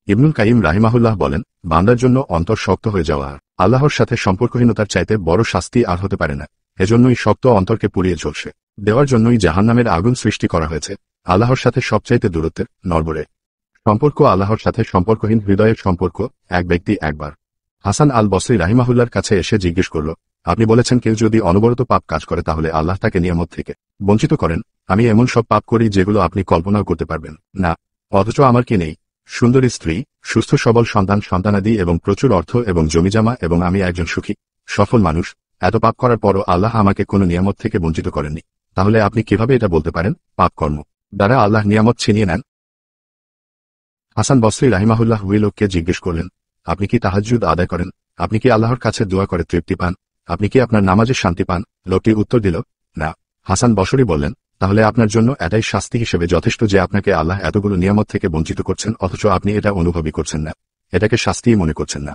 ইবনুল কাইয়িম রাহিমাহুল্লাহ বলেন, বান্দার জন্য অন্তর শক্ত হয়ে যাওয়া আল্লাহর সাথে সম্পর্কহীনতার চাইতে বড় শাস্তি আর হতে পারে না। এজন্যই শক্ত অন্তরকে পুড়িয়ে ঝলসে দেওয়ার জন্যই জাহান্নামের আগুন সৃষ্টি করা হয়েছে। আল্লাহর সাথে সবচাইতে দূরত্বের নড়বড়ে সম্পর্ক আল্লাহর সাথে সম্পর্কহীন হৃদয়ের সম্পর্ক। এক ব্যক্তি একবার হাসান আল বসরি রাহিমাহুল্লাহর কাছে এসে জিজ্ঞেস করল, আপনি বলেছেন কেউ যদি অনবরত পাপ কাজ করে তাহলে আল্লাহ তাকে নিয়ামত থেকে বঞ্চিত করেন। আমি এমন সব পাপ করি যেগুলো আপনি কল্পনাও করতে পারবেন না, অথচ আমার কি নেই? সুন্দরী স্ত্রী, সুস্থ সবল সন্তানাদি এবং প্রচুর অর্থ এবং জমিজমা, এবং আমি একজন সুখী সফল মানুষ। এত পাপ করার পরও আল্লাহ আমাকে কোনো নিয়ামত থেকে বঞ্চিত করেননি। তাহলে আপনি কিভাবে এটা বলতে পারেন পাপ কর্ম দ্বারা আল্লাহ নিয়ামত ছিনিয়ে নেন? হাসান বসরি রাহিমাহুল্লাহ ওই লোককে জিজ্ঞেস করলেন, আপনি কি তাহাজ্জুদ আদায় করেন? আপনি কি আল্লাহর কাছে দোয়া করে তৃপ্তি পান? আপনি কি আপনার নামাজে শান্তি পান? লোকটি উত্তর দিল, না। হাসান বসরি বললেন, তাহলে আপনার জন্য এটাই শাস্তি হিসেবে যথেষ্ট যে আপনাকে আল্লাহ এতগুলো নিয়ামত থেকে বঞ্চিত করছেন, অথচ আপনি এটা অনুভবই করছেন না, এটাকে শাস্তিই মনে করছেন না।